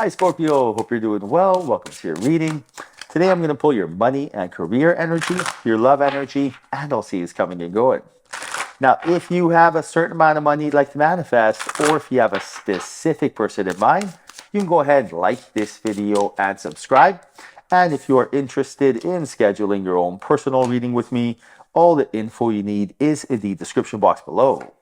Hi, Scorpio. Hope you're doing well. Welcome to your reading. Today, I'm going to pull your money and career energy, your love energy, and I'll see who's coming and going. Now, if you have a certain amount of money you'd like to manifest, or if you have a specific person in mind, you can go ahead and like this video and subscribe. And if you are interested in scheduling your own personal reading with me, all the info you need is in the description box below.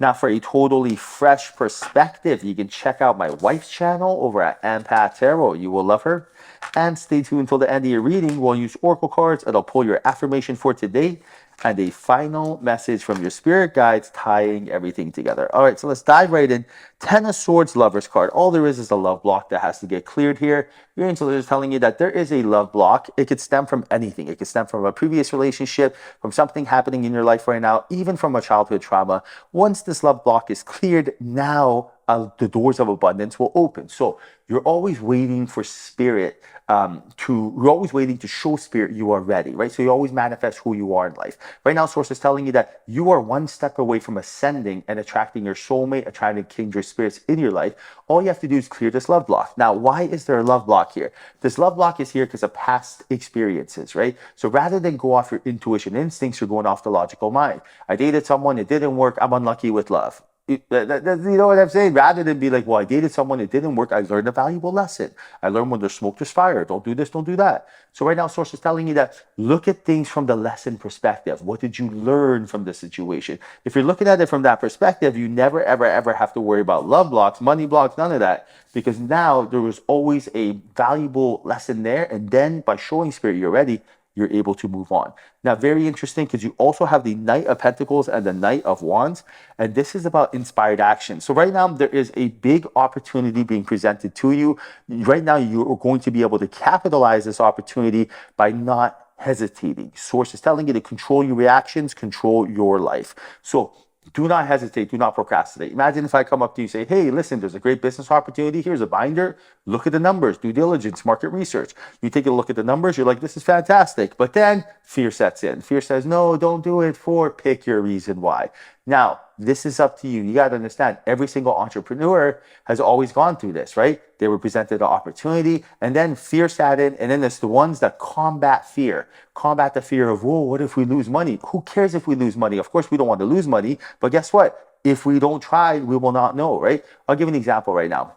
Now, for a totally fresh perspective, you can check out my wife's channel over at Empath Tarot. You will love her. And stay tuned until the end of your reading. We'll use oracle cards and I'll pull your affirmation for today and a final message from your spirit guides tying everything together. All right, so let's dive right in. Ten of Swords Lovers card. All there is a love block that has to get cleared here. Your angel is telling you that there is a love block. It could stem from anything. It could stem from a previous relationship, from something happening in your life right now, even from a childhood trauma. Once this love block is cleared, now the doors of abundance will open. So you're always waiting for spirit you're always waiting to show spirit you are ready, right? So you always manifest who you are in life. Right now, Source is telling you that you are one step away from ascending and attracting your soulmate, attracting kindred spirits in your life. All you have to do is clear this love block. Now, why is there a love block here? This love block is here because of past experiences, right? So rather than go off your intuition instincts, you're going off the logical mind. I dated someone, it didn't work, I'm unlucky with love. You know what I'm saying? Rather than be like, well, I dated someone, it didn't work, I learned a valuable lesson. I learned when there's smoke, there's fire. Don't do this, don't do that. So right now, Source is telling you that look at things from the lesson perspective. What did you learn from the situation? If you're looking at it from that perspective, you never, ever, ever have to worry about love blocks, money blocks, none of that. Because now there was always a valuable lesson there. And then by showing spirit you're ready, you're able to move on. Now, very interesting because you also have the Knight of Pentacles and the Knight of Wands, and this is about inspired action. So right now, there is a big opportunity being presented to you. Right now, you are going to be able to capitalize this opportunity by not hesitating. Source is telling you to control your reactions, control your life. So do not hesitate. Do not procrastinate. Imagine if I come up to you and say, hey, listen, there's a great business opportunity. Here's a binder. Look at the numbers. Due diligence, market research. You take a look at the numbers. You're like, this is fantastic. But then fear sets in. Fear says, no, don't do it for pick your reason why. Now, this is up to you. You got to understand, every single entrepreneur has always gone through this, right? They were presented an opportunity and then fear sat in. And then there's the ones that combat the fear of, whoa, what if we lose money? Who cares if we lose money? Of course, we don't want to lose money. But guess what? If we don't try, we will not know, right? I'll give you an example right now.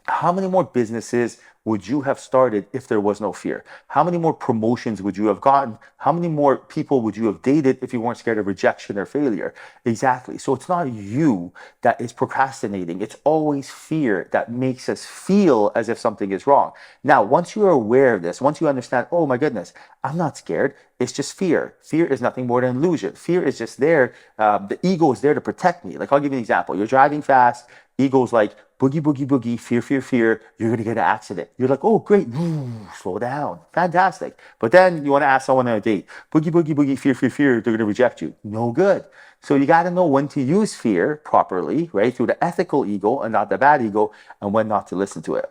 How many more businesses would you have started if there was no fear? How many more promotions would you have gotten? How many more people would you have dated if you weren't scared of rejection or failure? Exactly. So it's not you that is procrastinating. It's always fear that makes us feel as if something is wrong. Now, once you are aware of this, once you understand, oh my goodness, I'm not scared. It's just fear. Fear is nothing more than illusion. Fear is just there. The ego is there to protect me. Like, I'll give you an example. You're driving fast. Ego's like, boogie, boogie, boogie, fear, fear, fear. You're going to get an accident. You're like, oh, great. Ooh, slow down. Fantastic. But then you want to ask someone on a date, boogie, boogie, boogie, fear, fear, fear. They're going to reject you. No good. So you got to know when to use fear properly, right? Through the ethical ego and not the bad ego, and when not to listen to it.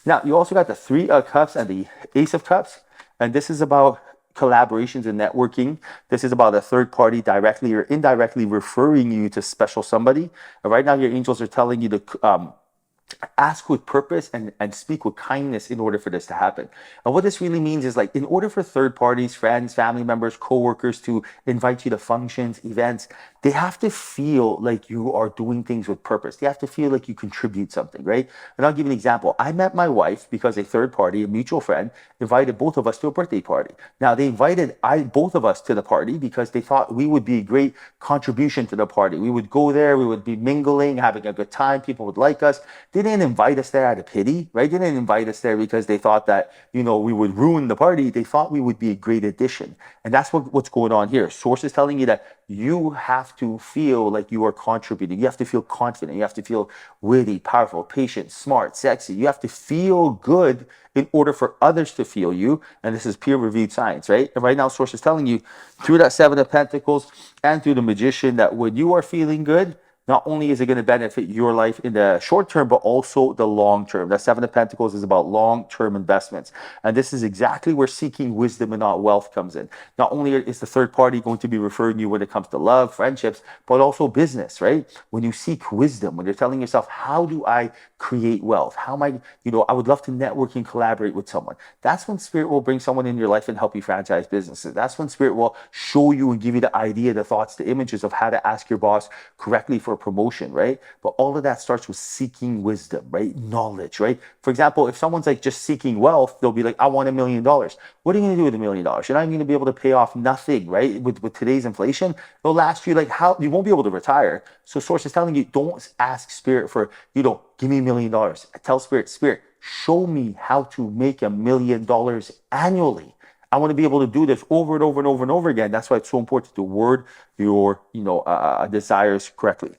Now, you also got the Three of Cups and the Ace of Cups. And this is about collaborations and networking. This is about a third party directly or indirectly referring you to special somebody. And right now, your angels are telling you to ask with purpose and speak with kindness in order for this to happen. And what this really means is, like, in order for third parties, friends, family members, co-workers to invite you to functions, events, they have to feel like you are doing things with purpose. They have to feel like you contribute something, right? And I'll give you an example. I met my wife because a third party, a mutual friend, invited both of us to a birthday party. Now, they invited both of us to the party because they thought we would be a great contribution to the party. We would go there, we would be mingling, having a good time, people would like us. They didn't invite us there out of pity, right? They didn't invite us there because they thought that, we would ruin the party. They thought we would be a great addition. And that's what's going on here. Source is telling you that you have to feel like you are contributing. You have to feel confident. You have to feel witty, powerful, patient, smart, sexy. You have to feel good in order for others to feel you. And this is peer-reviewed science, right? And right now, Source is telling you through that Seven of Pentacles and through the Magician that when you are feeling good, not only is it going to benefit your life in the short term, but also the long term. The Seven of Pentacles is about long-term investments. And this is exactly where seeking wisdom and not wealth comes in. Not only is the third party going to be referring you when it comes to love, friendships, but also business, right? When you seek wisdom, when you're telling yourself, how do I create wealth? How am I, I would love to network and collaborate with someone. That's when spirit will bring someone in your life and help you franchise businesses. That's when spirit will show you and give you the idea, the thoughts, the images of how to ask your boss correctly for a promotion, right? But all of that starts with seeking wisdom, right? Knowledge, right? For example, if someone's like just seeking wealth, they'll be like, I want $1,000,000. What are you going to do with $1,000,000? You're not even going to be able to pay off nothing, right? With today's inflation, it'll last you like how you won't be able to retire. So source is telling you, don't ask spirit for, give me $1,000,000. Tell spirit, show me how to make $1,000,000 annually. I want to be able to do this over and over and over and over again. That's why it's so important to word your, desires correctly.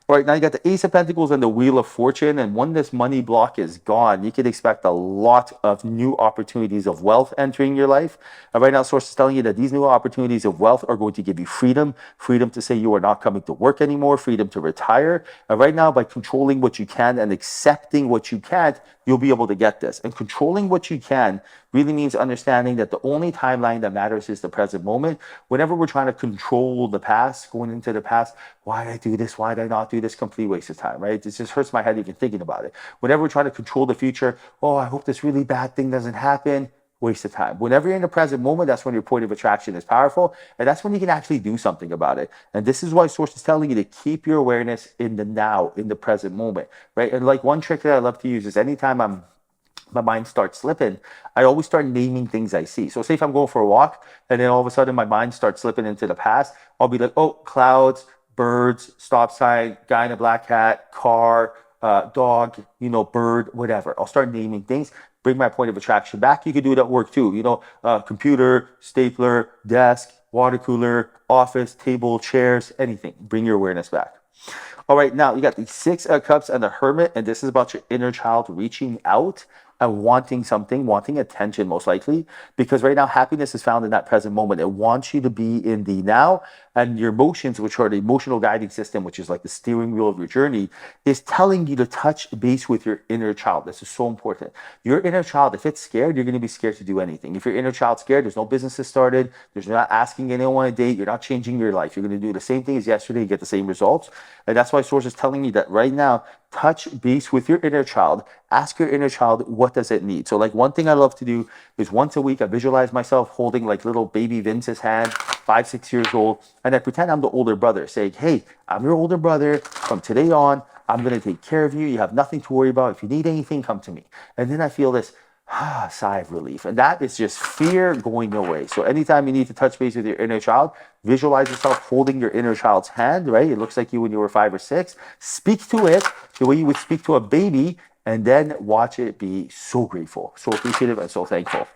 All right, now you got the Ace of Pentacles and the Wheel of Fortune. And when this money block is gone, you can expect a lot of new opportunities of wealth entering your life. And right now, source is telling you that these new opportunities of wealth are going to give you freedom to say you are not coming to work anymore, freedom to retire. And right now, by controlling what you can and accepting what you can't, you'll be able to get this. And controlling what you can really means understanding that the only timeline that matters is the present moment. Whenever we're trying to control the past, going into the past, why did I do this? Why did I not do this? Complete waste of time, right? It just hurts my head even thinking about it. Whenever we're trying to control the future, oh, I hope this really bad thing doesn't happen. Waste of time. Whenever you're in the present moment, that's when your point of attraction is powerful. And that's when you can actually do something about it. And this is why source is telling you to keep your awareness in the now, in the present moment, right? And like one trick that I love to use is anytime my mind starts slipping, I always start naming things I see. So say if I'm going for a walk and then all of a sudden my mind starts slipping into the past, I'll be like, oh, clouds, birds, stop sign, guy in a black hat, car, dog, bird, whatever. I'll start naming things, bring my point of attraction back. You could do it at work too. Computer, stapler, desk, water cooler, office, table, chairs, anything. Bring your awareness back. All right, now you got the Six of Cups and the Hermit, and this is about your inner child reaching out and wanting something, wanting attention most likely, because right now happiness is found in that present moment. It wants you to be in the now, and your emotions, which are the emotional guiding system, which is like the steering wheel of your journey, is telling you to touch base with your inner child. This is so important. Your inner child, if it's scared, you're going to be scared to do anything. If your inner child's scared, there's no businesses started, there's not asking anyone a date, you're not changing your life. You're going to do the same thing as yesterday and get the same results. And that's why source is telling you that right now, touch base with your inner child. Ask your inner child, what does it need? So like one thing I love to do is once a week, I visualize myself holding like little baby Vince's hand, 5, 6 years old. And I pretend I'm the older brother saying, hey, I'm your older brother. From today on, I'm going to take care of you. You have nothing to worry about. If you need anything, come to me. And then I feel this sigh of relief. And that is just fear going away. So anytime you need to touch base with your inner child, visualize yourself holding your inner child's hand, right? It looks like you when you were 5 or 6. Speak to it the way you would speak to a baby, and then watch it be so grateful, so appreciative, and so thankful.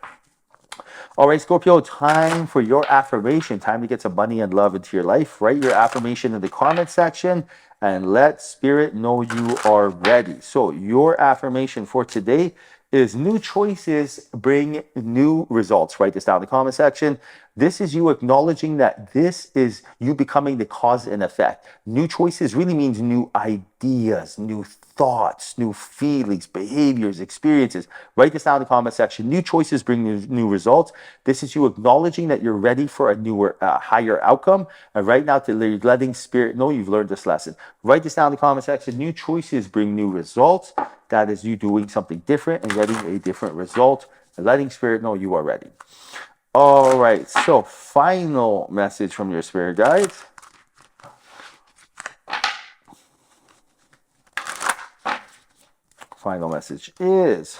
All right, Scorpio, time for your affirmation. Time to get some money and love into your life. Write your affirmation in the comment section and let spirit know you are ready. So your affirmation for today is new choices bring new results. Write this down in the comment section. This is you acknowledging that this is you becoming the cause and effect. New choices really means new ideas, new thoughts, new feelings, behaviors, experiences. Write this down in the comment section. New choices bring new results. This is you acknowledging that you're ready for a newer, higher outcome. And right now, you're letting spirit know you've learned this lesson. Write this down in the comment section. New choices bring new results. That is you doing something different and getting a different result and letting spirit know you are ready. All right, so final message from your spirit guides. Final message is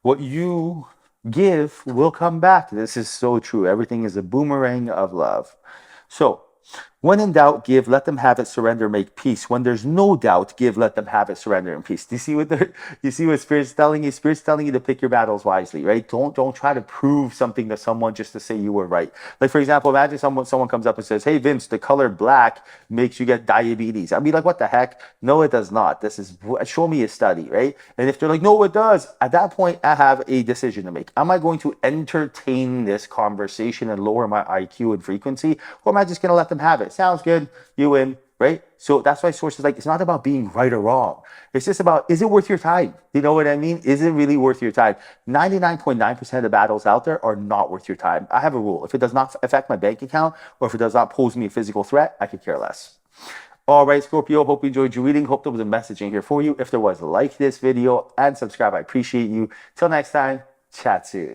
what you give will come back. This is so true. Everything is a boomerang of love. So when in doubt, give, let them have it, surrender, make peace. When there's no doubt, give, let them have it, surrender, and peace. Do you see what Spirit's telling you? Spirit's telling you to pick your battles wisely, right? Don't try to prove something to someone just to say you were right. Like, for example, imagine someone comes up and says, hey, Vince, the color black makes you get diabetes. I'd be like, what the heck? No, it does not. Show me a study, right? And if they're like, no, it does. At that point, I have a decision to make. Am I going to entertain this conversation and lower my IQ and frequency? Or am I just going to let them have it? Sounds good. You win. right? So that's why sources like, it's not about being right or wrong. It's just about, is it worth your time? You know what I mean? Is it really worth your time? 99.9% of the battles out there are not worth your time. I have a rule. If it does not affect my bank account, or if it does not pose me a physical threat, I could care less. All right, Scorpio, hope you enjoyed your reading. Hope there was a message in here for you. If there was, like this video and subscribe. I appreciate you. Till next time, chat soon.